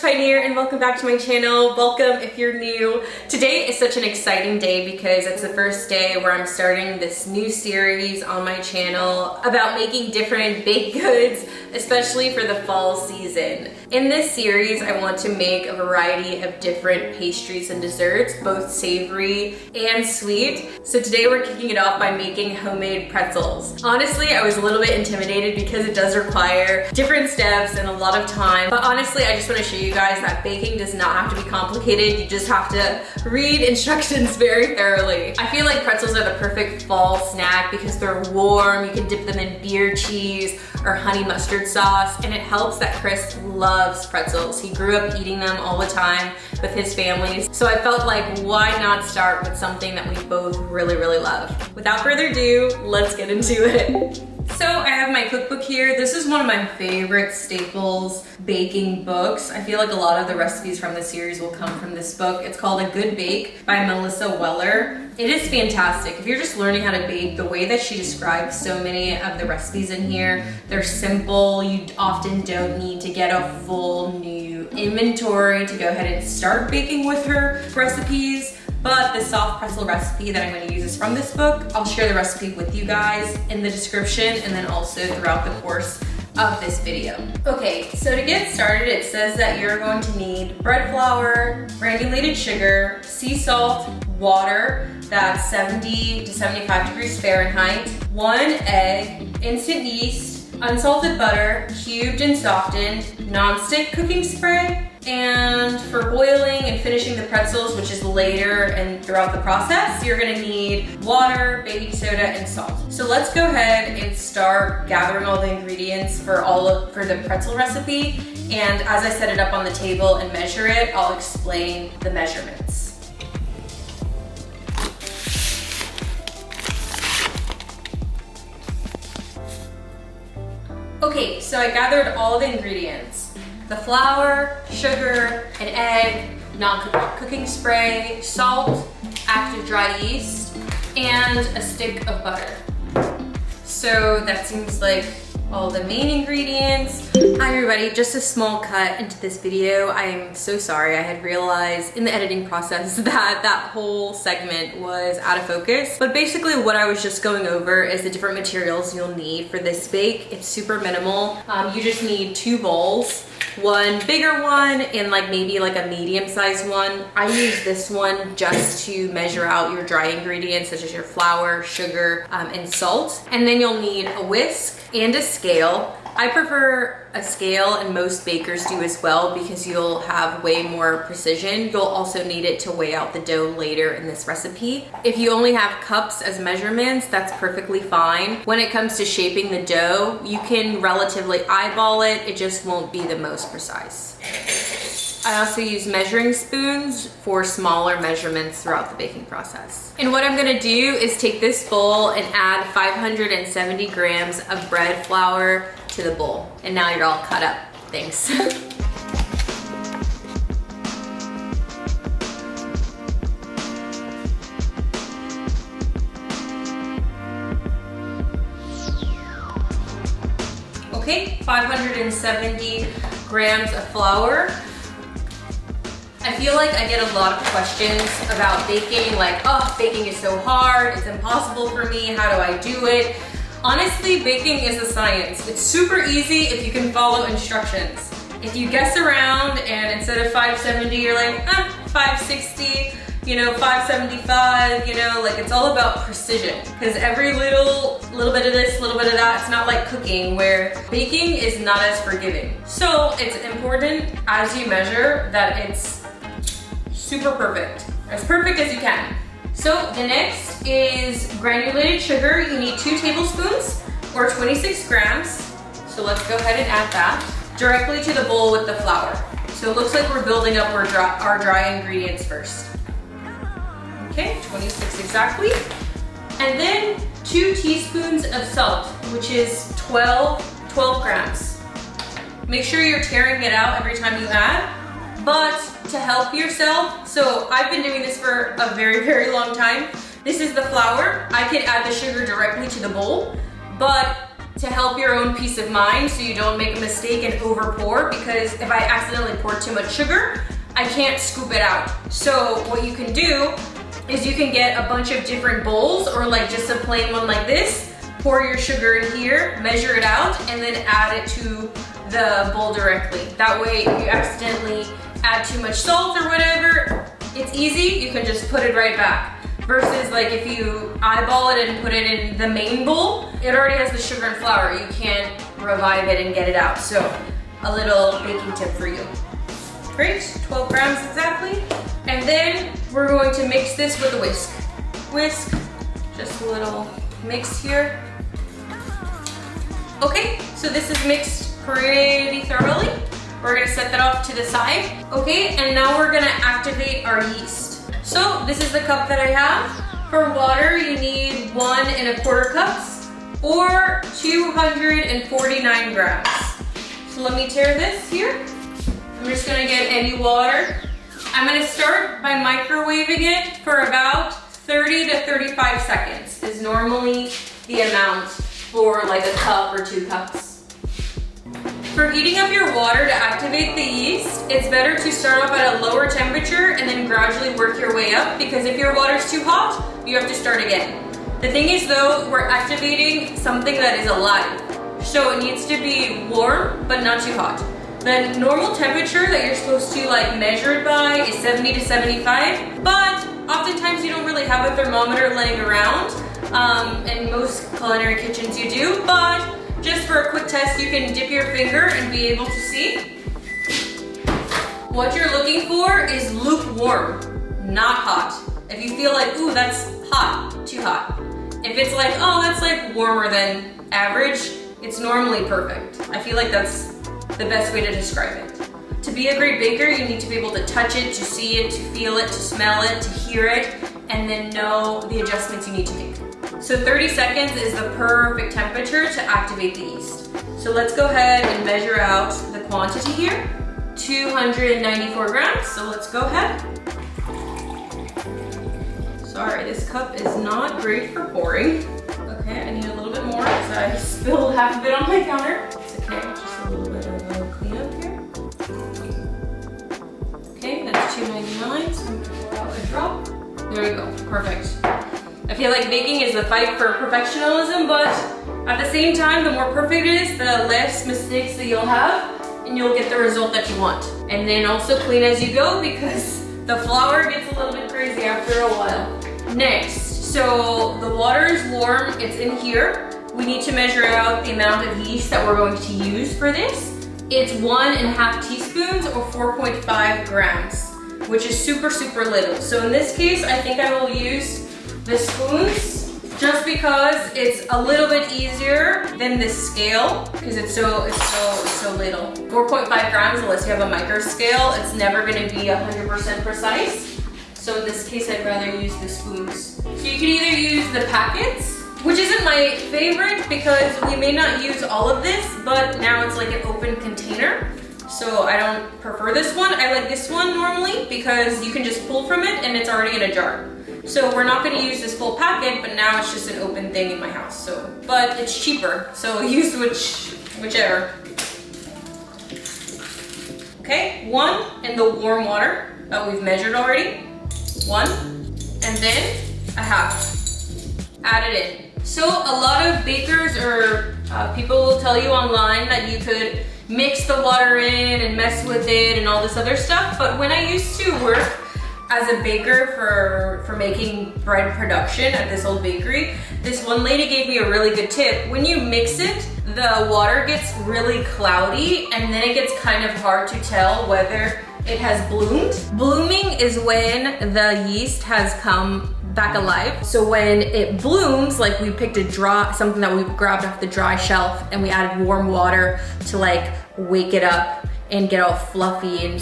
Pioneer, and welcome back to my channel. Welcome if you're new. Today is such an exciting day because it's the first day where I'm starting this new series on my channel about making different baked goods, especially for the fall season. In this series, I want to make a variety of different pastries and desserts, both savory and sweet. So today we're kicking it off by making homemade pretzels. Honestly, I was a little bit intimidated because it does require different steps and a lot of time. But honestly, I just want to show you guys that baking does not have to be complicated. You just have to read instructions very thoroughly. I feel like pretzels are the perfect fall snack because they're warm. You can dip them in beer cheese or honey mustard sauce, and it helps that Chris loves pretzels. He grew up eating them all the time with his family. So I felt like, why not start with something that we both really love? Without further ado, let's get into it. So I have my cookbook here. This is one of my favorite staples baking books. I feel like a lot of the recipes from this series will come from this book. It's called A Good Bake by Melissa Weller. It is fantastic. If you're just learning how to bake, the way that she describes so many of the recipes in here, they're simple. You often don't need to get a full new inventory to go ahead and start baking with her recipes. But the soft pretzel recipe that I'm going to use is from this book. I'll share the recipe with you guys in the description and then also throughout the course of this video. Okay, so to get started, it says that you're going to need bread flour, granulated sugar, sea salt, water, that's 70 to 75 degrees Fahrenheit, 1 egg, instant yeast, unsalted butter, cubed and softened, non-stick cooking spray, and for boiling and finishing the pretzels, which is later and throughout the process, you're gonna need water, baking soda, and salt. So let's go ahead and start gathering all the ingredients for the pretzel recipe. And as I set it up on the table and measure it, I'll explain the measurements. Okay, so I gathered all the ingredients. The flour, sugar, an egg, non-cooking spray, salt, active dry yeast, and a stick of butter. So that seems like all the main ingredients. Hi everybody, just a small cut into this video. I am so sorry. I had realized in the editing process that whole segment was out of focus. But basically what I was just going over is the different materials you'll need for this bake. It's super minimal. You just need 2 bowls. One bigger one and maybe a medium-sized one. I use this one just to measure out your dry ingredients such as your flour, sugar, and salt. And then you'll need a whisk and a scale. I prefer a scale, and most bakers do as well because you'll have way more precision. You'll also need it to weigh out the dough later in this recipe. If you only have cups as measurements, that's perfectly fine. When it comes to shaping the dough, you can relatively eyeball it. It just won't be the most precise. I also use measuring spoons for smaller measurements throughout the baking process. And what I'm gonna do is take this bowl and add 570 grams of bread flour to the bowl. And now you're all cut up. Thanks. Okay, 570 grams of flour. I feel like I get a lot of questions about baking, oh, baking is so hard, it's impossible for me, how do I do it? Honestly, baking is a science. It's super easy if you can follow instructions. If you guess around and instead of 570, you're 560, 575, it's all about precision. Because every little bit of this, little bit of that, it's not like cooking where baking is not as forgiving. So it's important as you measure that it's super perfect, as perfect as you can. So the next is granulated sugar. You need 2 tablespoons or 26 grams. So let's go ahead and add that directly to the bowl with the flour. So it looks like we're building up our dry ingredients first. Okay, 26 exactly. And then 2 teaspoons of salt, which is 12 grams. Make sure you're tearing it out every time you add. But to help yourself, so I've been doing this for a very long time. This is the flour. I can add the sugar directly to the bowl, but to help your own peace of mind so you don't make a mistake and over pour, because if I accidentally pour too much sugar, I can't scoop it out. So what you can do is you can get a bunch of different bowls, or like just a plain one like this, pour your sugar in here, measure it out, and then add it to the bowl directly. That way, if you accidentally add too much salt or whatever, it's easy, you can just put it right back. Versus like if you eyeball it and put it in the main bowl, it already has the sugar and flour. You can't revive it and get it out. So a little baking tip for you. Great, 12 grams exactly. And then we're going to mix this with a whisk. Whisk, just a little mix here. Okay, so this is mixed pretty thoroughly. We're gonna set that off to the side. Okay, and now we're gonna activate our yeast. So this is the cup that I have. For water, you need 1 1/4 cups or 249 grams. So let me tare this here. I'm just gonna get any water. I'm gonna start by microwaving it for about 30 to 35 seconds is normally the amount for like a cup or 2 cups. For heating up your water to activate the yeast, it's better to start off at a lower temperature and then gradually work your way up, because if your water's too hot, you have to start again. The thing is though, we're activating something that is alive. So it needs to be warm, but not too hot. The normal temperature that you're supposed to like measure it by is 70 to 75, but oftentimes you don't really have a thermometer laying around. In most culinary kitchens you do, but just for a quick test, you can dip your finger and be able to see. What you're looking for is lukewarm, not hot. If you feel like, ooh, that's hot, too hot. If it's like, oh, that's like warmer than average, it's normally perfect. I feel like that's the best way to describe it. To be a great baker, you need to be able to touch it, to see it, to feel it, to smell it, to hear it, and then know the adjustments you need to make. So 30 seconds is the perfect temperature to activate the yeast. So let's go ahead and measure out the quantity here. 294 grams, so let's go ahead. Sorry, this cup is not great for pouring. Okay, I need a little bit more because I spilled half of it on my counter. It's okay, just a little bit of a cleanup here. Okay, that's 299, so I'm gonna pour out a drop. There we go, perfect. I feel like baking is a fight for perfectionism, but at the same time, the more perfect it is, the less mistakes that you'll have, and you'll get the result that you want. And then also clean as you go, because the flour gets a little bit crazy after a while. Next, so the water is warm, it's in here. We need to measure out the amount of yeast that we're going to use for this. It's 1.5 teaspoons or 4.5 grams, which is super, super little. So in this case, I think I will use the spoons, just because it's a little bit easier than this scale, because it's so little. 4.5 grams, unless you have a micro scale, it's never going to be 100% precise. So in this case, I'd rather use the spoons. So you can either use the packets, which isn't my favorite because we may not use all of this, but now it's like an open container. So I don't prefer this one. I like this one normally because you can just pull from it and it's already in a jar. So we're not gonna use this full packet, but now it's just an open thing in my house. So, but it's cheaper, so use whichever. Okay, 1 in the warm water that we've measured already. 1, and then a half. Add it in. So a lot of bakers or people will tell you online that you could mix the water in and mess with it and all this other stuff. But when I used to work as a baker for making bread production at this old bakery, this one lady gave me a really good tip. When you mix it, the water gets really cloudy and then it gets kind of hard to tell whether it has bloomed. Blooming is when the yeast has come back alive. So when it blooms, like we picked something that we grabbed off the dry shelf and we added warm water to like wake it up and get all fluffy and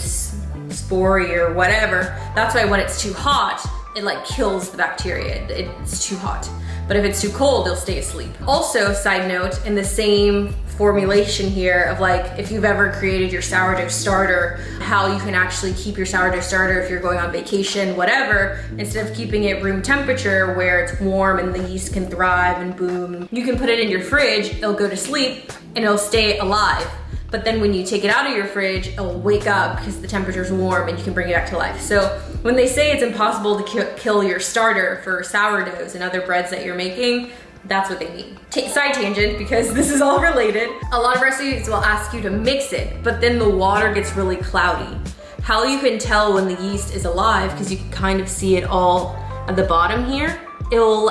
spory or whatever. That's why when it's too hot, it like kills the bacteria. It's too hot. But if it's too cold, they'll stay asleep. Also, side note, in the same formulation here of like, if you've ever created your sourdough starter, how you can actually keep your sourdough starter if you're going on vacation, whatever, instead of keeping it room temperature where it's warm and the yeast can thrive and boom. You can put it in your fridge, it'll go to sleep and it'll stay alive. But then when you take it out of your fridge, it'll wake up because the temperature's warm and you can bring it back to life. So when they say it's impossible to kill your starter for sourdoughs and other breads that you're making, that's what they mean. Side tangent, because this is all related. A lot of recipes will ask you to mix it, but then the water gets really cloudy. How you can tell when the yeast is alive, because you can kind of see it all at the bottom here.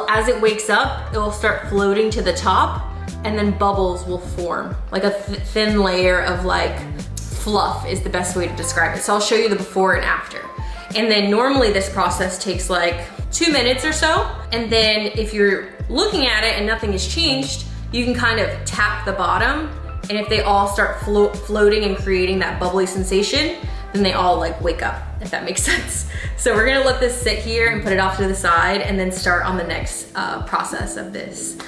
As it wakes up, it will start floating to the top, and then bubbles will form. Like a thin layer of like fluff is the best way to describe it. So I'll show you the before and after. And then normally this process takes like 2 minutes or so. And then if you're looking at it and nothing has changed, you can kind of tap the bottom. And if they all start floating and creating that bubbly sensation, then they all like wake up, if that makes sense. So we're gonna let this sit here and put it off to the side and then start on the next process of this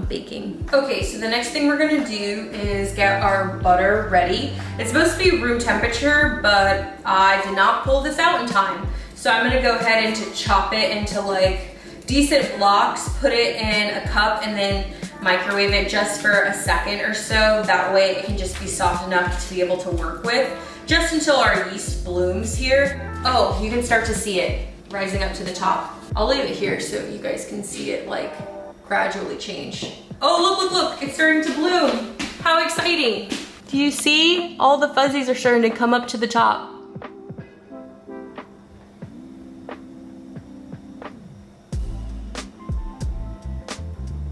baking. Okay, so the next thing we're gonna do is get our butter ready. It's supposed to be room temperature, but I did not pull this out in time. So I'm gonna go ahead and to chop it into like decent blocks, put it in a cup and then microwave it just for a second or so. That way it can just be soft enough to be able to work with, just until our yeast blooms here. Oh, you can start to see it rising up to the top. I'll leave it here so you guys can see it like gradually change. Oh, look, look, look, it's starting to bloom. How exciting. Do you see? All the fuzzies are starting to come up to the top.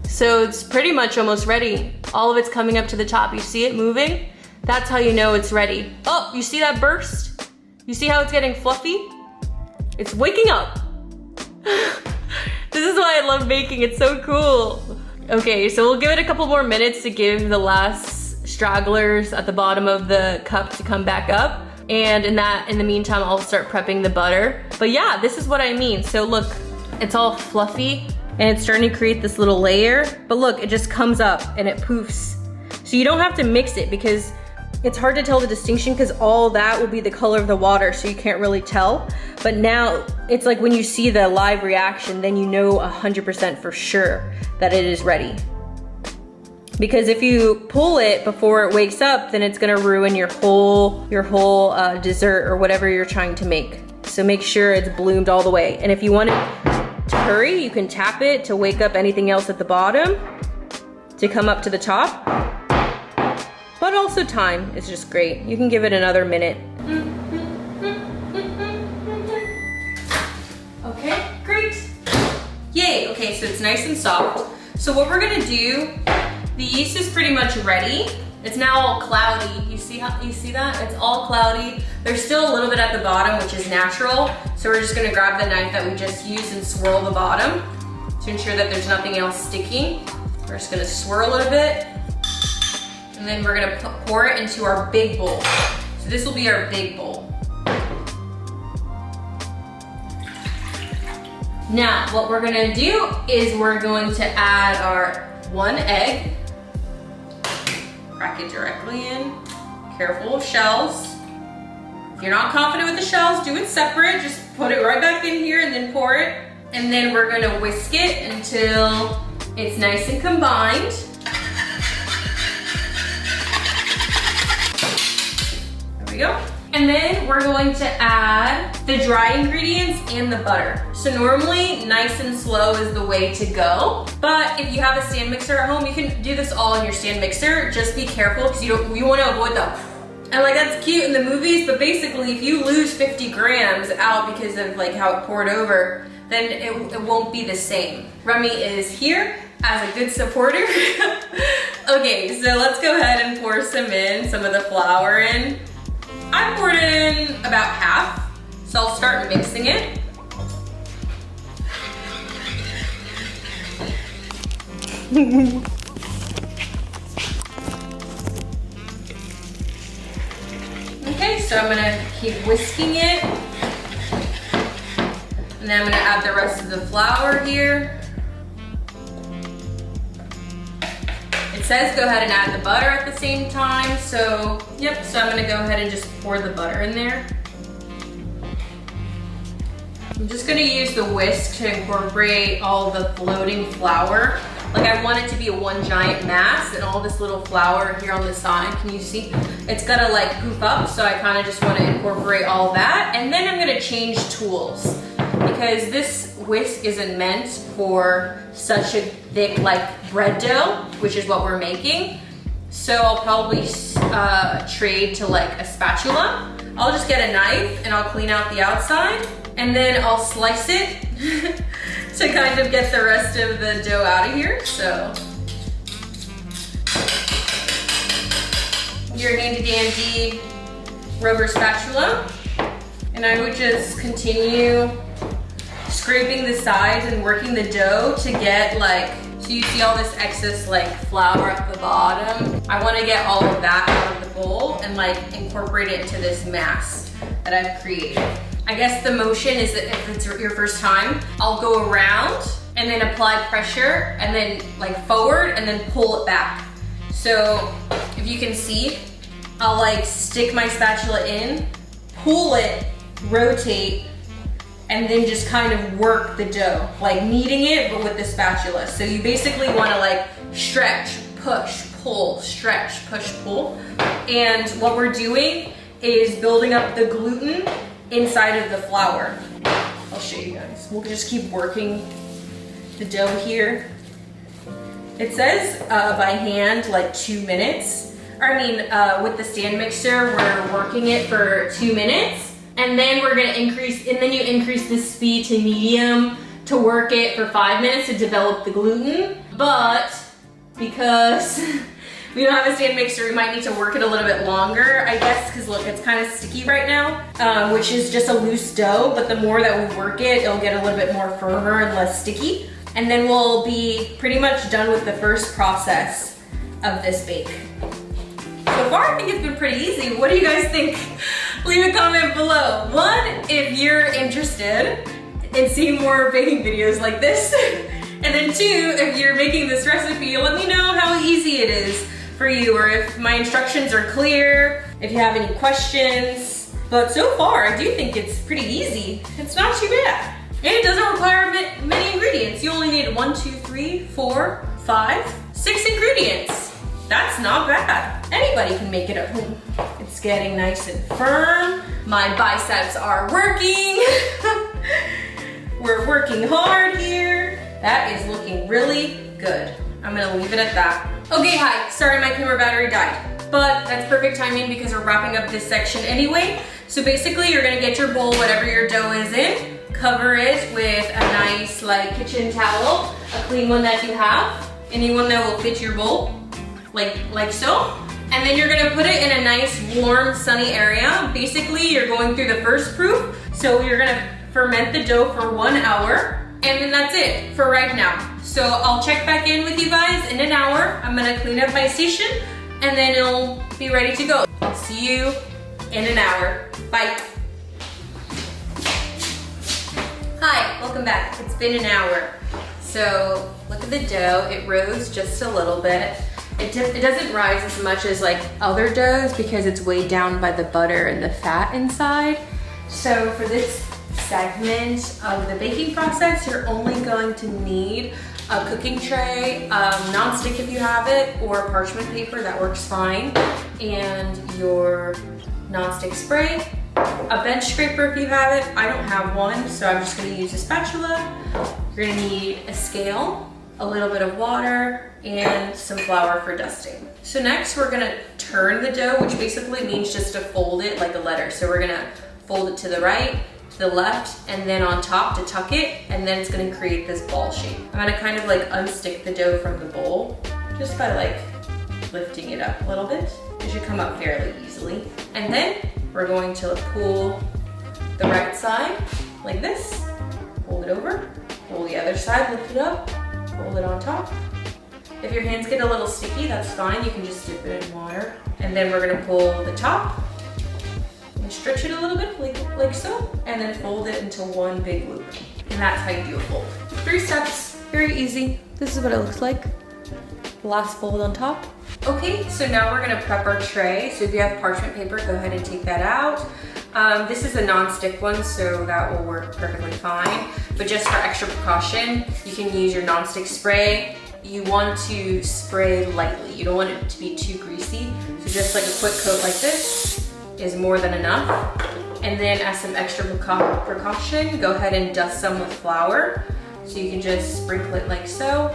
So it's pretty much almost ready. All of it's coming up to the top. You see it moving? That's how you know it's ready. Oh, you see that burst? You see how it's getting fluffy? It's waking up. This is why I love baking, it's so cool. Okay, so we'll give it a couple more minutes to give the last stragglers at the bottom of the cup to come back up. And in the meantime, I'll start prepping the butter. But yeah, this is what I mean. So look, it's all fluffy and it's starting to create this little layer. But look, it just comes up and it poofs. So you don't have to mix it because it's hard to tell the distinction because all that will be the color of the water, so you can't really tell. But now it's like when you see the live reaction, then you know 100% for sure that it is ready. Because if you pull it before it wakes up, then it's gonna ruin your whole dessert or whatever you're trying to make. So make sure it's bloomed all the way. And if you want it to hurry, you can tap it to wake up anything else at the bottom to come up to the top. But also time is just great. You can give it another minute. Okay, great. Yay, okay, so it's nice and soft. So what we're gonna do, the yeast is pretty much ready. It's now all cloudy. You see that? It's all cloudy. There's still a little bit at the bottom, which is natural. So we're just gonna grab the knife that we just used and swirl the bottom to ensure that there's nothing else sticking. We're just gonna swirl it a bit. And then we're gonna pour it into our big bowl. So this will be our big bowl. Now, what we're gonna do is we're going to add our 1 egg. Crack it directly in. Careful of shells. If you're not confident with the shells, do it separate. Just put it right back in here and then pour it. And then we're gonna whisk it until it's nice and combined. Go. And then we're going to add the dry ingredients and the butter. So normally nice and slow is the way to go. But if you have a stand mixer at home, you can do this all in your stand mixer. Just be careful because you want to avoid the, and like that's cute in the movies, but basically if you lose 50 grams out because of like how it poured over, then it won't be the same. Remy is here as a good supporter. Okay, so let's go ahead and pour some of the flour in. I poured in about half, so I'll start mixing it. Okay, so I'm gonna keep whisking it. And then I'm gonna add the rest of the flour here. It's says go ahead and add the butter at the same time. So, yep, so I'm gonna go ahead and just pour the butter in there. I'm just gonna use the whisk to incorporate all the floating flour. Like I want it to be a one giant mass and all this little flour here on the side, can you see? It's gonna like goof up, so I kind of just wanna incorporate all that. And then I'm gonna change tools because this whisk isn't meant for such a thick like bread dough, which is what we're making. So I'll probably trade to like a spatula. I'll just get a knife and I'll clean out the outside and then I'll slice it to kind of get the rest of the dough out of here. So your handy dandy rubber spatula, and I would just continue scraping the sides and working the dough to get like, so you see all this excess like flour at the bottom. I want to get all of that out of the bowl and like incorporate it into this mass that I've created. I guess the motion is that if it's your first time, I'll go around and then apply pressure and then like forward and then pull it back. So if you can see, I'll like stick my spatula in, pull it, rotate, and then just kind of work the dough, like kneading it, but with the spatula. So you basically wanna like stretch, push, pull, stretch, push, pull. And what we're doing is building up the gluten inside of the flour. I'll show you guys. We'll just keep working the dough here. It says by hand like 2 minutes. With the stand mixer, we're working it for 2 minutes. And then we're gonna increase, and then you increase the speed to medium to work it for 5 minutes to develop the gluten. But because we don't have a stand mixer, we might need to work it a little bit longer, I guess, because look, it's kind of sticky right now, which is just a loose dough, but the more that we work it, it'll get a little bit more firmer and less sticky. And then we'll be pretty much done with the first process of this bake. So far, I think it's been pretty easy. What do you guys think? Leave a comment below. One, if you're interested in seeing more baking videos like this. And then two, if you're making this recipe, let me know how easy it is for you, or if my instructions are clear, if you have any questions. But so far, I do think it's pretty easy. It's not too bad. And it doesn't require many ingredients. You only need 1, 2, 3, 4, 5, 6 ingredients. That's not bad. Anybody can make it at home. It's getting nice and firm. My biceps are working. We're working hard here. That is looking really good. I'm gonna leave it at that. Okay, hi, sorry my camera battery died. But that's perfect timing because we're wrapping up this section anyway. So basically you're gonna get your bowl, whatever your dough is in, cover it with a nice like kitchen towel, a clean one that you have, anyone that will fit your bowl, like so. And then you're gonna put it in a nice warm sunny area. Basically you're going through the first proof. So you're gonna ferment the dough for 1 hour, and then that's it for right now. So I'll check back in with you guys in an hour. I'm gonna clean up my station and then it'll be ready to go. I'll see you in an hour. Bye. Hi, welcome back. It's been an hour. So look at the dough. It rose just a little bit. It doesn't rise as much as like other doughs because it's weighed down by the butter and the fat inside. So for this segment of the baking process, you're only going to need a cooking tray, non-stick if you have it, or parchment paper, that works fine, and your non-stick spray, a bench scraper if you have it. I don't have one, so I'm just gonna use a spatula. You're gonna need a scale, a little bit of water, and some flour for dusting. So next we're gonna turn the dough, which basically means just to fold it like a letter. So we're gonna fold it to the right, to the left, and then on top to tuck it, and then it's gonna create this ball shape. I'm gonna kind of like unstick the dough from the bowl just by like lifting it up a little bit. It should come up fairly easily. And then we're going to pull the right side like this, fold it over, pull the other side, lift it up, fold it on top. If your hands get a little sticky, that's fine. You can just dip it in water. And then we're gonna pull the top and stretch it a little bit like so, and then fold it into one big loop. And that's how you do a fold. 3 steps, very easy. This is what it looks like. last fold on top. Okay, so now we're gonna prep our tray. So if you have parchment paper, go ahead and take that out. This is a non-stick one, so that will work perfectly fine. But just for extra precaution, you can use your non-stick spray. You want to spray lightly. You don't want it to be too greasy. So just like a quick coat like this is more than enough. And then as some extra precaution, go ahead and dust some with flour. So you can just sprinkle it like so.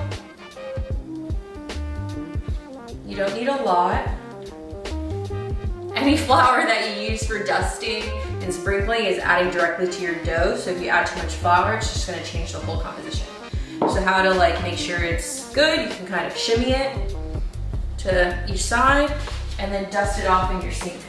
You don't need a lot. Any flour that you use for dusting and sprinkling is adding directly to your dough. So if you add too much flour, it's just gonna change the whole composition. So how to like make sure it's good, you can kind of shimmy it to each side and then dust it off in your sink.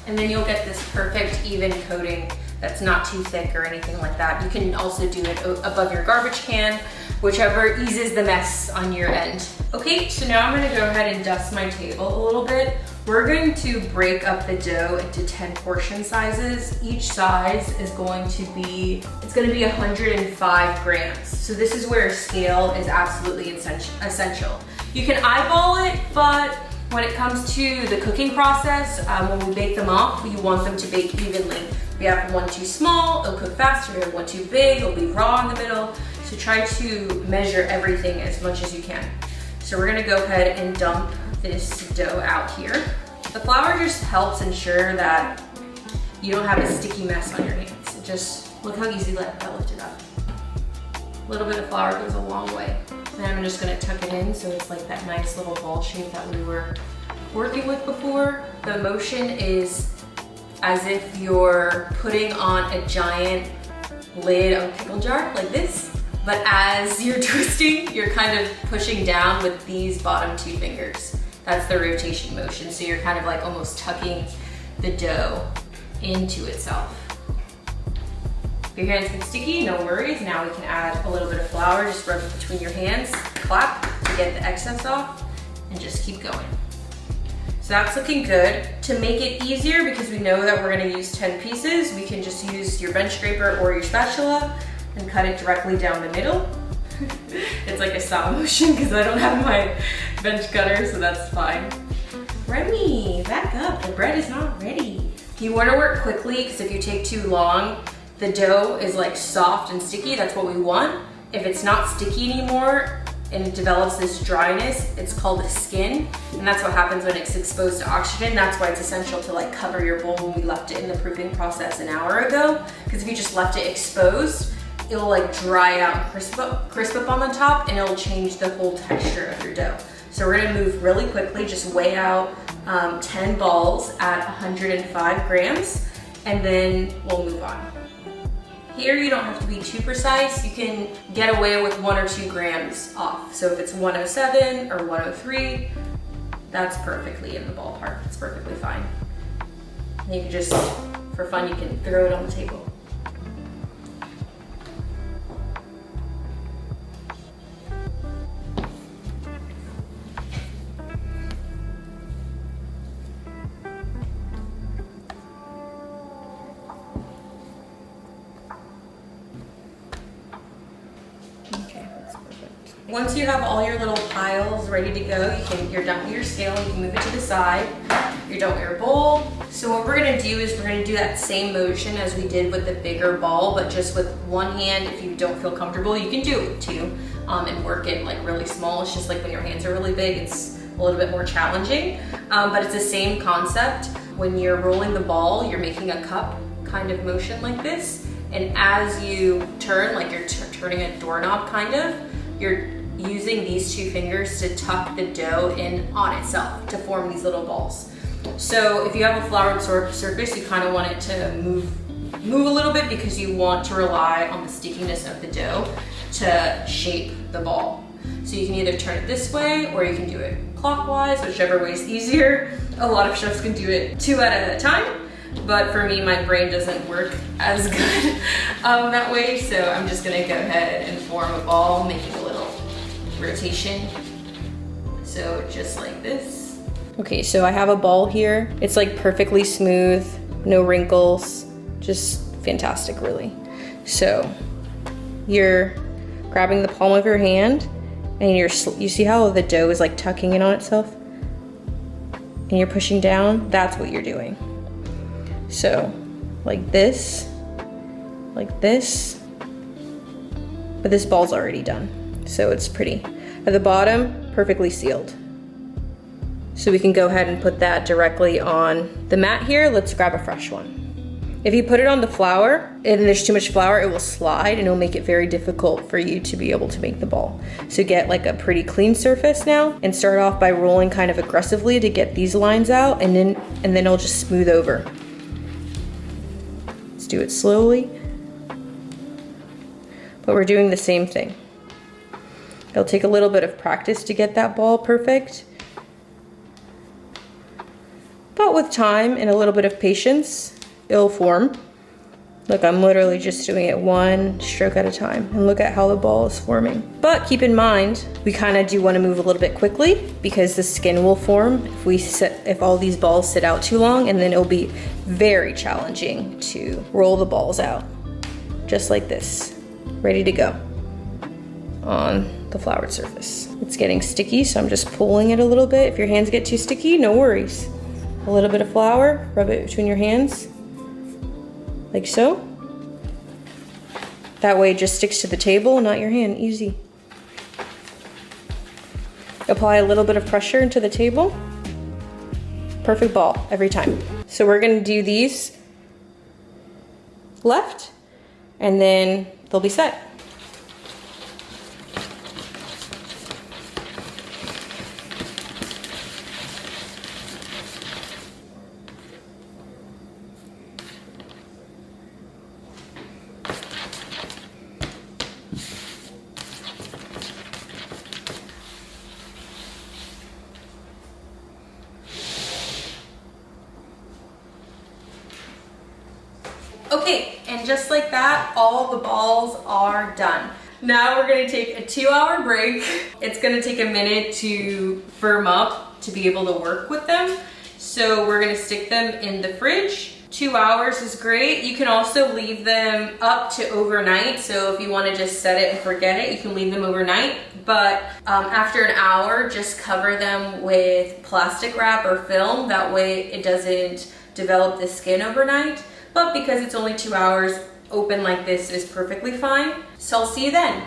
And then you'll get this perfect even coating that's not too thick or anything like that. You can also do it above your garbage can, whichever eases the mess on your end. Okay, so now I'm gonna go ahead and dust my table a little bit. We're going to break up the dough into 10 portion sizes. Each size is going to be, it's gonna be 105 grams. So this is where scale is absolutely essential. You can eyeball it, but when it comes to the cooking process, when we bake them off, you want them to bake evenly. If you have one too small, it'll cook faster. If you have one too big, it'll be raw in the middle. So try to measure everything as much as you can. So we're gonna go ahead and dump this dough out here. The flour just helps ensure that you don't have a sticky mess on your hands. It just, look how easy that lifted up. A little bit of flour goes a long way. And I'm just gonna tuck it in so it's like that nice little ball shape that we were working with before. The motion is as if you're putting on a giant lid of a pickle jar like this. But as you're twisting, you're kind of pushing down with these bottom two fingers. That's the rotation motion. So you're kind of like almost tucking the dough into itself. If your hands get sticky, no worries. Now we can add a little bit of flour, just rub it between your hands, clap to get the excess off, and just keep going. So that's looking good. To make it easier, because we know that we're gonna use 10 pieces, we can just use your bench scraper or your spatula and cut it directly down the middle. It's like a stop motion because I don't have my bench cutter, so that's fine. Remy, back up, the bread is not ready. You wanna work quickly because if you take too long, the dough is like soft and sticky, that's what we want. If it's not sticky anymore and it develops this dryness, it's called a skin. And that's what happens when it's exposed to oxygen. That's why it's essential to like cover your bowl when we left it in the proofing process an hour ago. Because if you just left it exposed, it'll like dry out and crisp up on the top, and it'll change the whole texture of your dough. So we're gonna move really quickly, just weigh out 10 balls at 105 grams, and then we'll move on. Here you don't have to be too precise. You can get away with 1 or 2 grams off. So if it's 107 or 103, that's perfectly in the ballpark. It's perfectly fine. And you can just, for fun, you can throw it on the table. Once you have all your little piles ready to go, you're done with your scale, you can move it to the side. You're done with your bowl. So what we're gonna do is we're gonna do that same motion as we did with the bigger ball, but just with one hand. If you don't feel comfortable, you can do it with two and work it like really small. It's just like when your hands are really big, it's a little bit more challenging, but it's the same concept. When you're rolling the ball, you're making a cup kind of motion like this. And as you turn, like you're turning a doorknob kind of, you're using these 2 fingers to tuck the dough in on itself to form these little balls. So if you have a floured surface, you kind of want it to move a little bit because you want to rely on the stickiness of the dough to shape the ball. So you can either turn it this way or you can do it clockwise, whichever way is easier. A lot of chefs can do it 2 at a time, but for me, my brain doesn't work as good that way. So I'm just gonna go ahead and form a ball, making a little rotation. So just like this. Okay, so I have a ball here. It's like perfectly smooth, no wrinkles, just fantastic really. So you're grabbing the palm of your hand, and you see how the dough is like tucking in on itself? And you're pushing down, that's what you're doing. So, like this, but this ball's already done, so it's pretty. At the bottom, perfectly sealed. So we can go ahead and put that directly on the mat here. Let's grab a fresh one. If you put it on the flour and there's too much flour, it will slide and it'll make it very difficult for you to be able to make the ball. So get like a pretty clean surface now and start off by rolling kind of aggressively to get these lines out, and then it'll just smooth over. Let's do it slowly. But we're doing the same thing. It'll take a little bit of practice to get that ball perfect. But with time and a little bit of patience, it'll form. Look, I'm literally just doing it one stroke at a time, and look at how the ball is forming. But keep in mind, we kind of do want to move a little bit quickly because the skin will form if all these balls sit out too long, and then it'll be very challenging to roll the balls out. Just like this, ready to go on the floured surface. It's getting sticky, so I'm just pulling it a little bit. If your hands get too sticky, no worries. A little bit of flour, rub it between your hands, like so. That way it just sticks to the table, not your hand, easy. Apply a little bit of pressure into the table. Perfect ball every time. So we're gonna do these left, and then they'll be set. Okay, and just like that, all the balls are done. Now we're gonna take a 2-hour break. It's gonna take a minute to firm up to be able to work with them. So we're gonna stick them in the fridge. 2 hours is great. You can also leave them up to overnight. So if you wanna just set it and forget it, you can leave them overnight. But after an hour, just cover them with plastic wrap or film. That way it doesn't develop the skin overnight. But because it's only 2 hours, open like this is perfectly fine. So I'll see you then.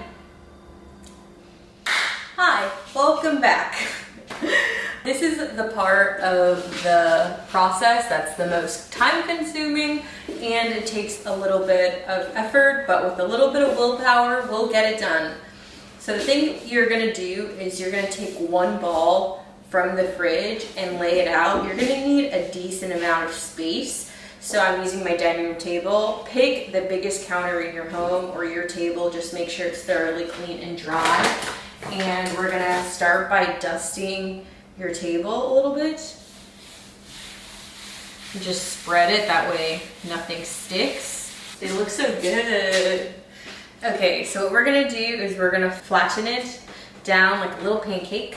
Hi, welcome back. This is the part of the process that's the most time consuming, and it takes a little bit of effort, but with a little bit of willpower, we'll get it done. So the thing you're gonna do is you're gonna take one ball from the fridge and lay it out. You're gonna need a decent amount of space. So I'm using my dining room table. Pick the biggest counter in your home or your table. Just make sure it's thoroughly clean and dry. And we're gonna start by dusting your table a little bit. Just spread it, that way nothing sticks. They look so good. Okay, so what we're gonna do is we're gonna flatten it down like a little pancake.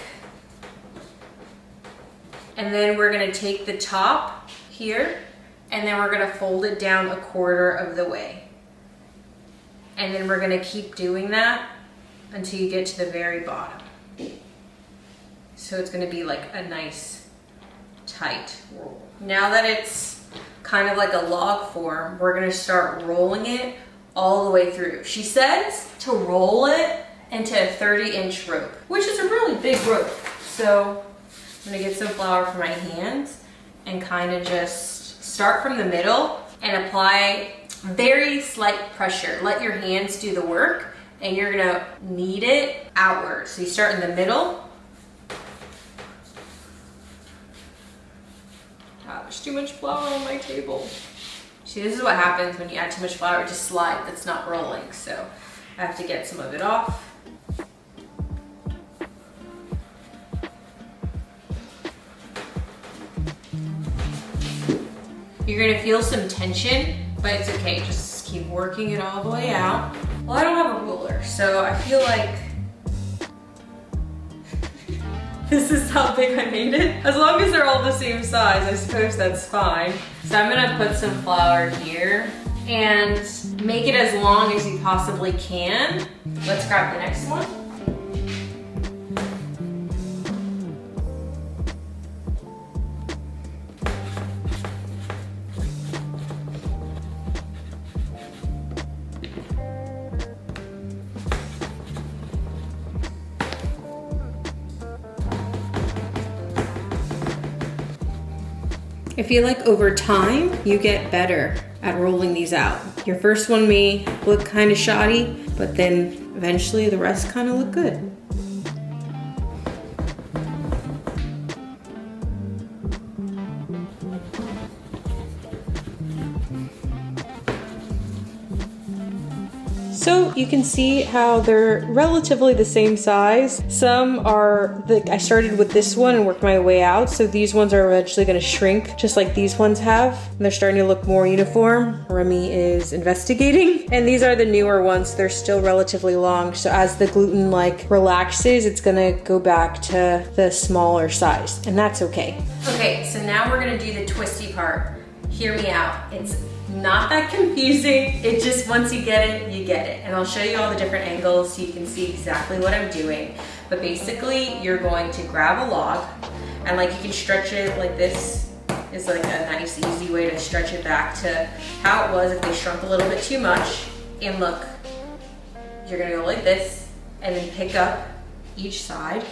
And then we're gonna take the top here, and then we're gonna fold it down a quarter of the way. And then we're gonna keep doing that until you get to the very bottom. So it's gonna be like a nice, tight roll. Now that it's kind of like a log form, we're gonna start rolling it all the way through. She says to roll it into a 30-inch rope, which is a really big rope. So I'm gonna get some flour for my hands and kind of just start from the middle and apply very slight pressure. Let your hands do the work, and you're gonna knead it outward. So you start in the middle. There's too much flour on my table. See, this is what happens when you add too much flour, it just slides, it's not rolling. So I have to get some of it off. You're gonna feel some tension, but it's okay, just keep working it all the way out. Well, I don't have a ruler, so I feel like this is how big I made it. As long as they're all the same size, I suppose that's fine. So I'm gonna put some flour here and make it as long as you possibly can. Let's grab the next one. I feel like over time, you get better at rolling these out. Your first one may look kind of shoddy, but then eventually the rest kind of look good. So you can see how they're relatively the same size. Some are, I started with this one and worked my way out, so these ones are eventually gonna shrink just like these ones have. And they're starting to look more uniform. Remy is investigating. And these are the newer ones. They're still relatively long, so as the gluten relaxes, it's gonna go back to the smaller size, and that's okay. Okay, so now we're gonna do the twisty part. Hear me out. It's not that confusing. It just, once you get it, you get it. And I'll show you all the different angles so you can see exactly what I'm doing. But basically, you're going to grab a log and you can stretch it like this. Is like a nice, easy way to stretch it back to how it was if they shrunk a little bit too much. And look, you're gonna go like this and then pick up each side,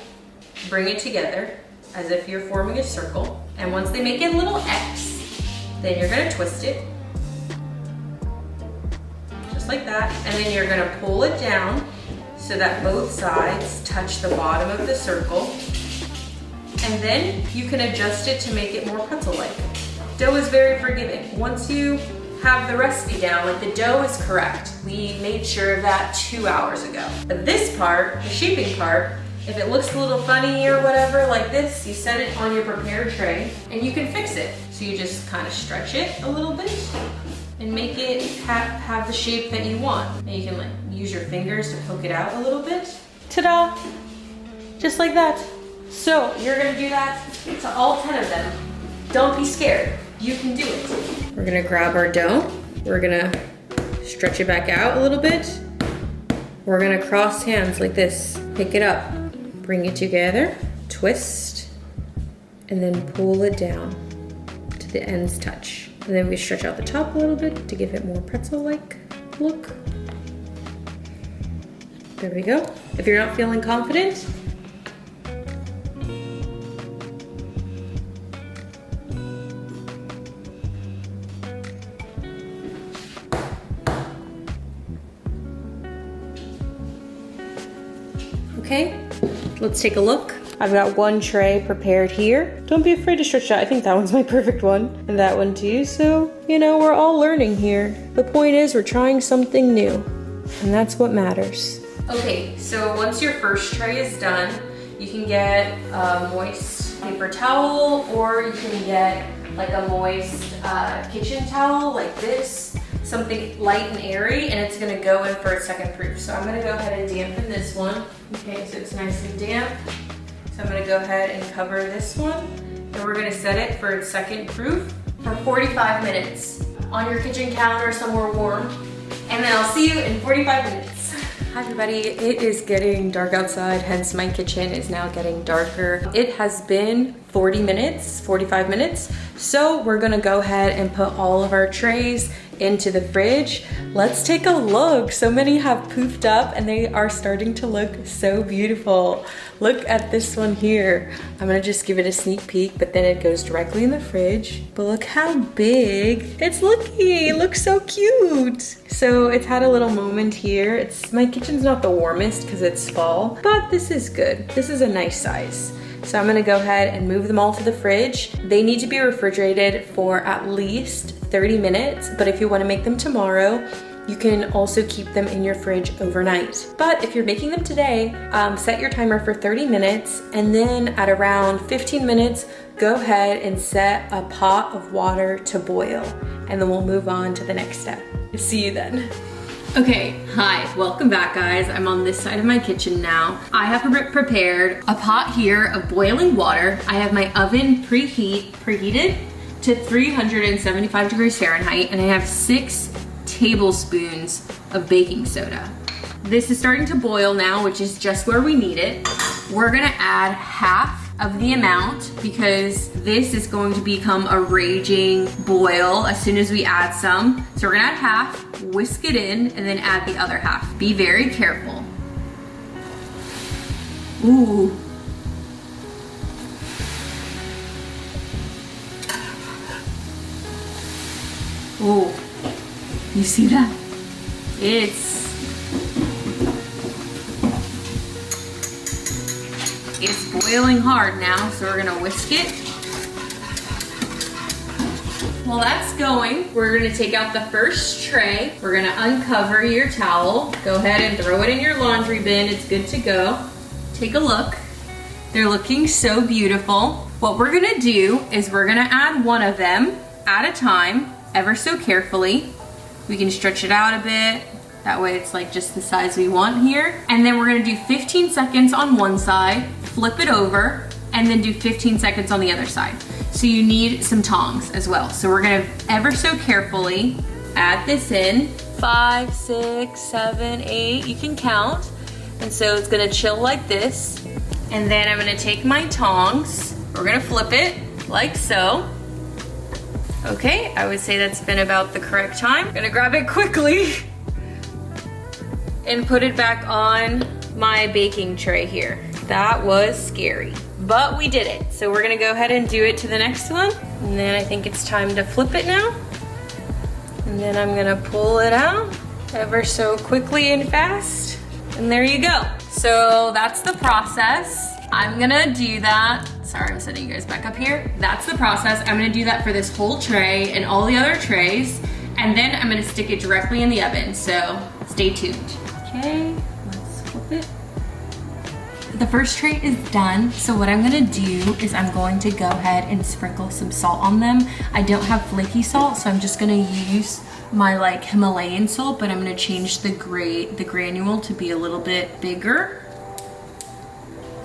bring it together as if you're forming a circle. And once they make a little X, then you're gonna twist it. Like that, and then you're gonna pull it down so that both sides touch the bottom of the circle, and then you can adjust it to make it more pretzel-like. Dough is very forgiving. Once you have the recipe down, the dough is correct. We made sure of that 2 hours ago. But this part, the shaping part, if it looks a little funny or whatever like this, you set it on your prepared tray and you can fix it. So you just kind of stretch it a little bit and make it have the shape that you want. And you can use your fingers to poke it out a little bit. Ta-da! Just like that. So you're gonna do that to all 10 of them. Don't be scared, you can do it. We're gonna grab our dough. We're gonna stretch it back out a little bit. We're gonna cross hands like this. Pick it up, bring it together, twist, and then pull it down to the ends touch. And then we stretch out the top a little bit to give it more pretzel-like look. There we go. If you're not feeling confident, okay, let's take a look. I've got one tray prepared here. Don't be afraid to stretch out. I think that one's my perfect one, and that one too. So, we're all learning here. The point is we're trying something new, and that's what matters. Okay, so once your first tray is done, you can get a moist paper towel, or you can get a moist kitchen towel like this, something light and airy, and it's gonna go in for a second proof. So I'm gonna go ahead and dampen this one. Okay, so it's nice and damp. So I'm gonna go ahead and cover this one, and we're gonna set it for its second proof for 45 minutes on your kitchen counter somewhere warm. And then I'll see you in 45 minutes. Hi everybody, it is getting dark outside, hence my kitchen is now getting darker. It has been 45 minutes. So we're gonna go ahead and put all of our trays into the fridge. Let's take a look. So many have poofed up and they are starting to look so beautiful. Look at this one here. I'm gonna just give it a sneak peek, but then it goes directly in the fridge. But look how big it's looking. It looks so cute. So it's had a little moment here. My kitchen's not the warmest because it's fall, but this is good. This is a nice size. So I'm gonna go ahead and move them all to the fridge. They need to be refrigerated for at least 30 minutes, but if you wanna make them tomorrow, you can also keep them in your fridge overnight. But if you're making them today, set your timer for 30 minutes, and then at around 15 minutes, go ahead and set a pot of water to boil, and then we'll move on to the next step. See you then. Okay, hi, welcome back guys. I'm on this side of my kitchen now. I have prepared a pot here of boiling water. I have my oven preheated to 375 degrees Fahrenheit, and I have 6 tablespoons of baking soda. This is starting to boil now, which is just where we need it. We're gonna add half of the amount because this is going to become a raging boil as soon as we add some. So we're gonna add half, whisk it in, and then add the other half. Be very careful. Ooh. Oh, you see that? It's boiling hard now, so we're gonna whisk it. While that's going, we're gonna take out the first tray. We're gonna uncover your towel. Go ahead and throw it in your laundry bin. It's good to go. Take a look. They're looking so beautiful. What we're gonna do is we're gonna add one of them at a time, ever so carefully. We can stretch it out a bit. That way it's like just the size we want here. And then we're gonna do 15 seconds on one side, flip it over, and then do 15 seconds on the other side. So you need some tongs as well. So we're gonna ever so carefully add this in. 5, 6, 7, 8, you can count. And so it's gonna chill like this. And then I'm gonna take my tongs, we're gonna flip it like so. Okay, I would say that's been about the correct time. I'm gonna grab it quickly and put it back on my baking tray here. That was scary, but we did it. So we're gonna go ahead and do it to the next one. And then I think it's time to flip it now. And then I'm gonna pull it out ever so quickly and fast. And there you go. So that's the process. I'm gonna do that. Sorry, I'm setting you guys back up here. That's the process. I'm gonna do that for this whole tray and all the other trays. And then I'm gonna stick it directly in the oven. So stay tuned. Okay, let's flip it. The first tray is done. So what I'm gonna do is I'm going to go ahead and sprinkle some salt on them. I don't have flaky salt, so I'm just gonna use my like Himalayan salt, but I'm gonna change the granule to be a little bit bigger.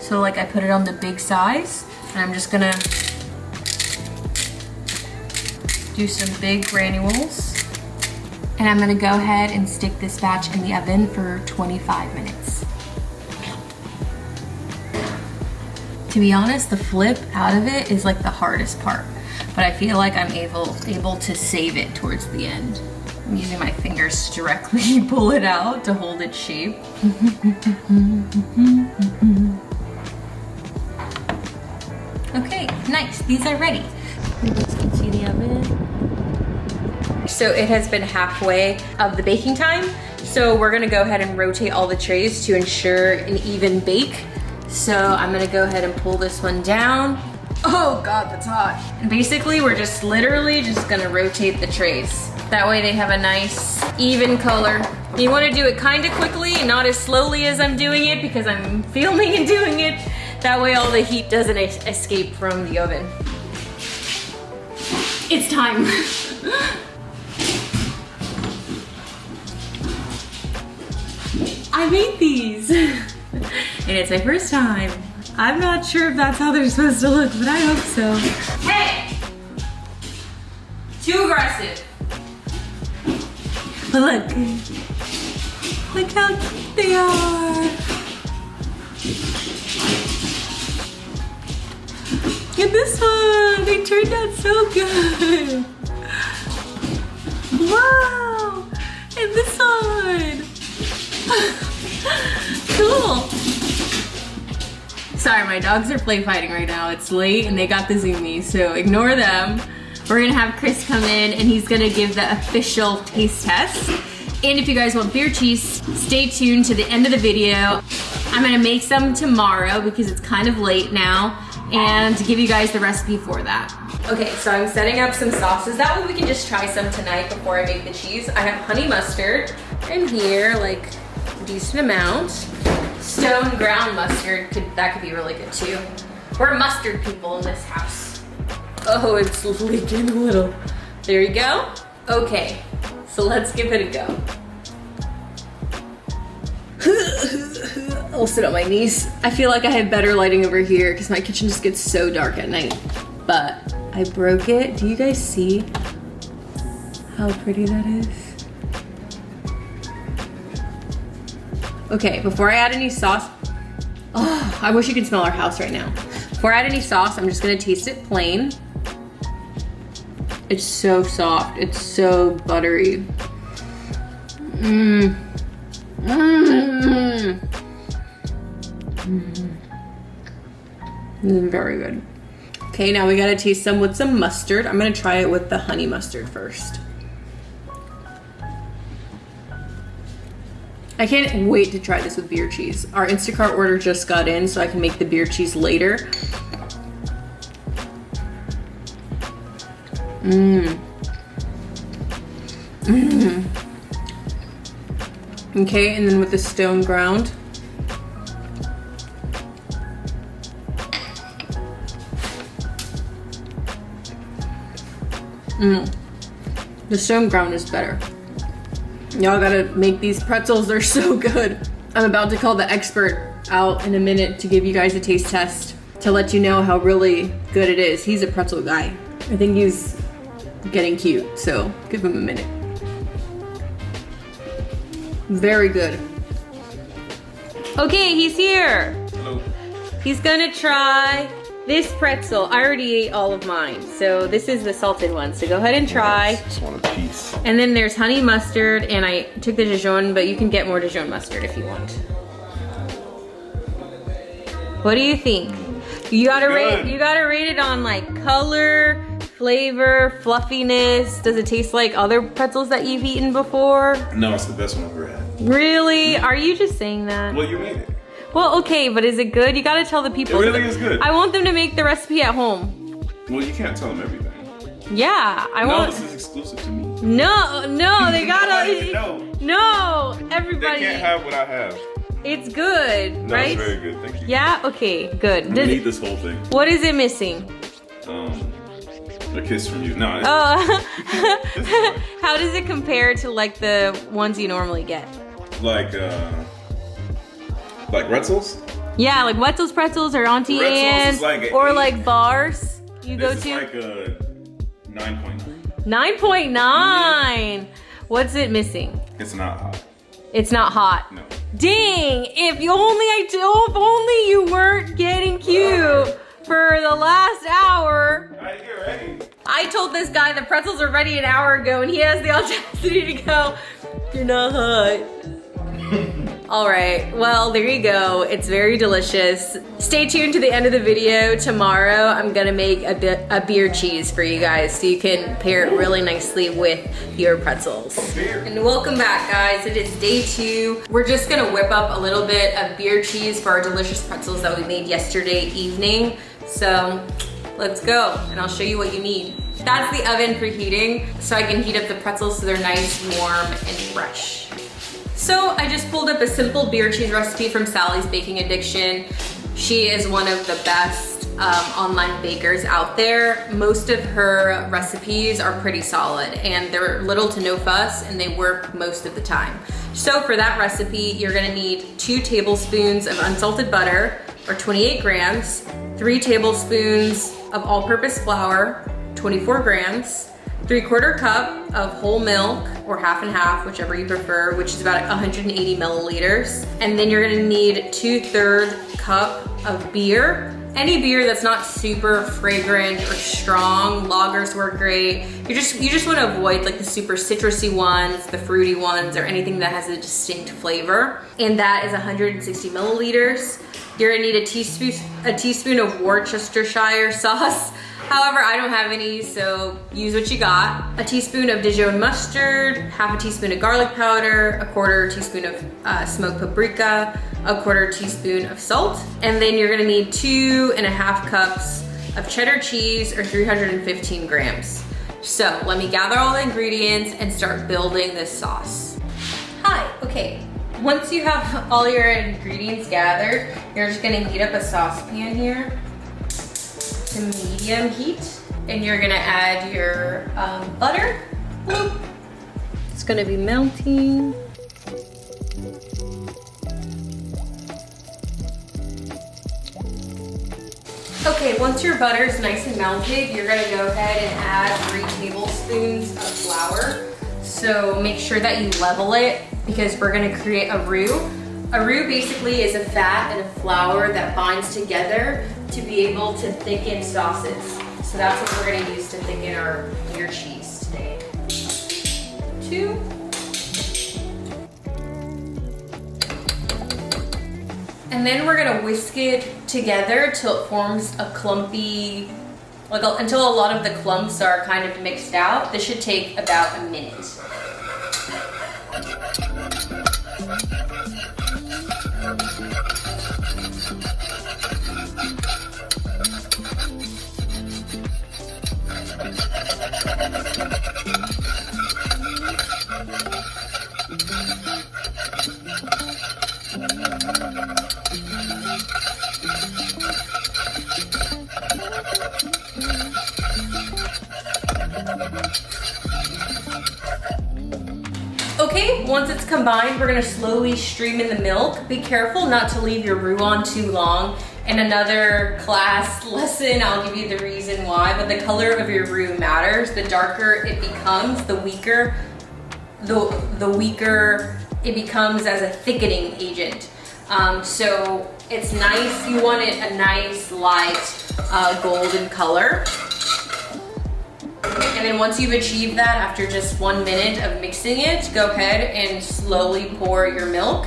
So like I put it on the big size, and I'm just gonna do some big granules. And I'm gonna go ahead and stick this batch in the oven for 25 minutes. To be honest, the flip out of it is like the hardest part, but I feel like I'm able to save it towards the end. I'm using my fingers to directly pull it out to hold its shape. Okay, nice, these are ready. Let's see the oven. So it has been halfway of the baking time. So we're gonna go ahead and rotate all the trays to ensure an even bake. So I'm gonna go ahead and pull this one down. Oh God, that's hot. And basically we're just literally just gonna rotate the trays. That way they have a nice even color. You wanna do it kinda quickly, not as slowly as I'm doing it because I'm filming and doing it. That way all the heat doesn't escape from the oven. It's time. I made these. And it's my first time. I'm not sure if that's how they're supposed to look, but I hope so. Hey! Too aggressive. But look how cute they are. And this one, they turned out so good. Wow, and this one. Cool. Sorry, my dogs are play fighting right now. It's late and they got the zoomies, so ignore them. We're gonna have Chris come in and he's gonna give the official taste test. And if you guys want beer cheese, stay tuned to the end of the video. I'm gonna make some tomorrow because it's kind of late now, and to give you guys the recipe for that. Okay, so I'm setting up some sauces. That way we can just try some tonight before I make the cheese. I have honey mustard in here, like a decent amount. Stone ground mustard, that could be really good too. We're mustard people in this house. Oh, it's leaking a little. There you go. Okay, so let's give it a go. I'll sit on my knees. I feel like I have better lighting over here because my kitchen just gets so dark at night. But I broke it. Do you guys see how pretty that is? Okay, before I add any sauce, oh, I wish you could smell our house right now. Before I add any sauce, I'm just gonna taste it plain. It's so soft, it's so buttery. Mmm. Mmm. Mmm. This is very good. Okay, now we gotta taste some with some mustard. I'm gonna try it with the honey mustard first. I can't wait to try this with beer cheese. Our Instacart order just got in, so I can make the beer cheese later. Mmm. Mmm. Okay, and then with the stone ground. Mmm. The stone ground is better. Y'all gotta make these pretzels, they're so good. I'm about to call the expert out in a minute to give you guys a taste test to let you know how really good it is. He's a pretzel guy. I think he's getting cute, so give him a minute. Very good. Okay, he's here. Hello. He's gonna try this pretzel. I already ate all of mine, so this is the salted one. So go ahead and try. Just want a piece. And then there's honey mustard, and I took the Dijon, but you can get more Dijon mustard if you want. What do you think? You gotta rate it on like color, flavor, fluffiness. Does it taste like other pretzels that you've eaten before? No, it's the best one I've ever had. Really? Are you just saying that? Well, you made it. Well, okay, but is it good? You gotta tell the people. It really is good. I want them to make the recipe at home. Well, you can't tell them everything. Yeah, I want. No, this is exclusive to me. No, they gotta. No, They everybody. can't have what I have. It's good, No, right? it's very good. Thank you. Yeah. Okay. Good. I'm gonna eat this whole thing. What is it missing? A kiss from you. No. Oh. How does it compare to like the ones you normally get? Like Pretzels? Yeah, like Wetzel's Pretzels or Auntie Pretzels Anne's is like an or 8. like bars you go This to. is like a 9.9. 9.9. What's it missing? It's not hot. It's not hot. No. Dang! If only you weren't getting cute for the last hour. I get ready. I told this guy the pretzels are ready an hour ago, and he has the audacity to go, "You're not hot." All right, well, there you go. It's very delicious. Stay tuned to the end of the video. Tomorrow, I'm gonna make a beer cheese for you guys so you can pair it really nicely with your pretzels. And welcome back, guys. It is day 2. We're just gonna whip up a little bit of beer cheese for our delicious pretzels that we made yesterday evening. So let's go, and I'll show you what you need. That's the oven preheating, so I can heat up the pretzels so they're nice, warm, and fresh. So I just pulled up a simple beer cheese recipe from Sally's Baking Addiction. She is one of the best online bakers out there. Most of her recipes are pretty solid and they're little to no fuss and they work most of the time. So for that recipe, you're gonna need 2 tablespoons of unsalted butter, or 28 grams, 3 tablespoons of all-purpose flour, 24 grams, 3/4 cup of whole milk, or half and half, whichever you prefer, which is about 180 milliliters. And then you're gonna need 2/3 cup of beer. Any beer that's not super fragrant or strong. Lagers work great. You just wanna avoid like the super citrusy ones, the fruity ones, or anything that has a distinct flavor. And that is 160 milliliters. You're gonna need a teaspoon of Worcestershire sauce. However, I don't have any, so use what you got. A teaspoon of Dijon mustard, half a teaspoon of garlic powder, 1/4 teaspoon of smoked paprika, 1/4 teaspoon of salt. And then you're gonna need 2.5 cups of cheddar cheese, or 315 grams. So let me gather all the ingredients and start building this sauce. Hi, okay. Once you have all your ingredients gathered, you're just gonna heat up a saucepan here to medium heat, and you're gonna add your butter. Bloop. It's gonna be melting. Okay, once your butter is nice and melted, you're gonna go ahead and add 3 tablespoons of flour. So make sure that you level it because we're gonna create a roux. A roux basically is a fat and a flour that binds together to be able to thicken sauces. So that's what we're gonna use to thicken our beer cheese today. 2. And then we're gonna whisk it together till it forms a clumpy, until a lot of the clumps are kind of mixed out. This should take about a minute. Okay, once it's combined, we're gonna slowly stream in the milk. Be careful not to leave your roux on too long. In another class lesson, I'll give you the reason why, but the color of your roux matters. The darker it becomes, the weaker it becomes as a thickening agent. So it's nice, you want it a nice light golden color. And then once you've achieved that, after just 1 minute of mixing it, go ahead and slowly pour your milk,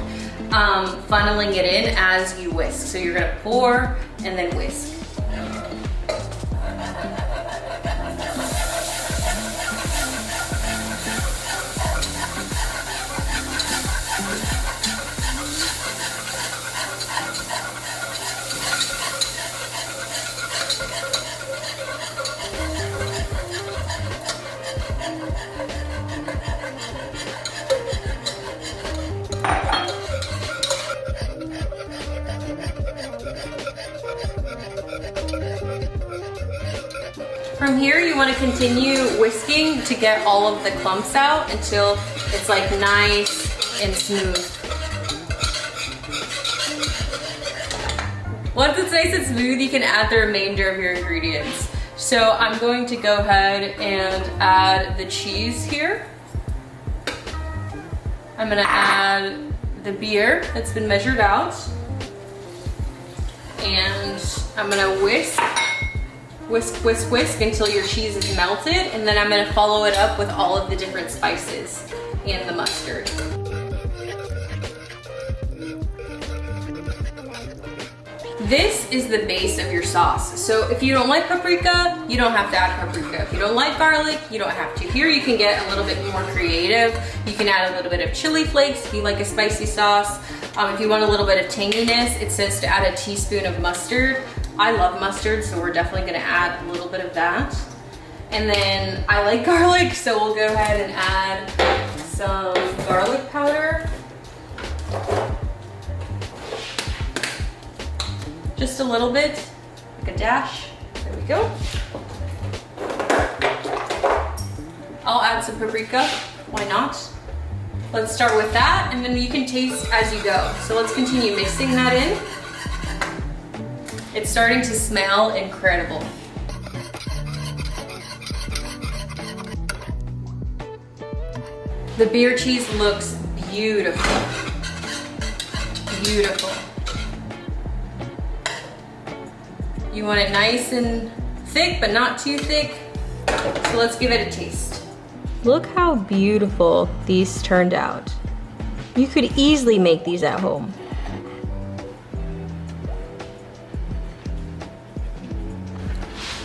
funneling it in as you whisk. So you're gonna pour and then whisk. From here, you want to continue whisking to get all of the clumps out until it's like nice and smooth. Once it's nice and smooth, you can add the remainder of your ingredients. So I'm going to go ahead and add the cheese here. I'm gonna add the beer that's been measured out. And I'm gonna whisk. Whisk, whisk, whisk until your cheese is melted, and then I'm gonna follow it up with all of the different spices and the mustard. This is the base of your sauce. So if you don't like paprika, you don't have to add paprika. If you don't like garlic, you don't have to. Here you can get a little bit more creative. You can add a little bit of chili flakes if you like a spicy sauce. If you want a little bit of tanginess, it says to add a teaspoon of mustard. I love mustard, so we're definitely gonna add a little bit of that. And then I like garlic, so we'll go ahead and add some garlic powder. Just a little bit, like a dash. There we go. I'll add some paprika, why not? Let's start with that, and then you can taste as you go. So let's continue mixing that in. It's starting to smell incredible. The beer cheese looks beautiful. Beautiful. You want it nice and thick, but not too thick. So let's give it a taste. Look how beautiful these turned out. You could easily make these at home.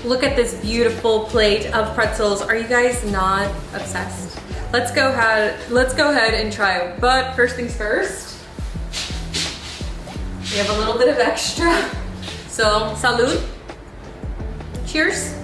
Look at this beautiful plate of pretzels. Are you guys not obsessed? Let's go ahead and try it. But first things first, we have a little bit of extra. So, salud. Cheers.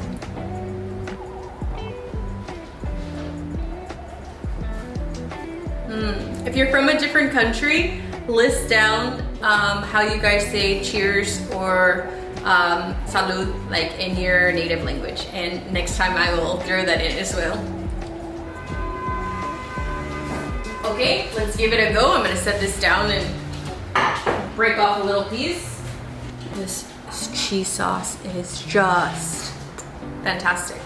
If you're from a different country, list down how you guys say cheers or salud, like in your native language, and next time I will throw that in as well. Okay, let's give it a go. I'm gonna set this down and break off a little piece. This cheese sauce is just fantastic.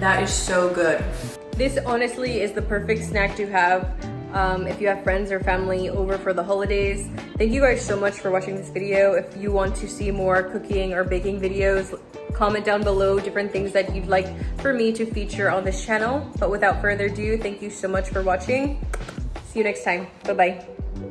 That is so good. This honestly is the perfect snack to have if you have friends or family over for the holidays. Thank you guys so much for watching this video. If you want to see more cooking or baking videos, comment down below different things that you'd like for me to feature on this channel. But without further ado, thank you so much for watching. See you next time. Bye-bye.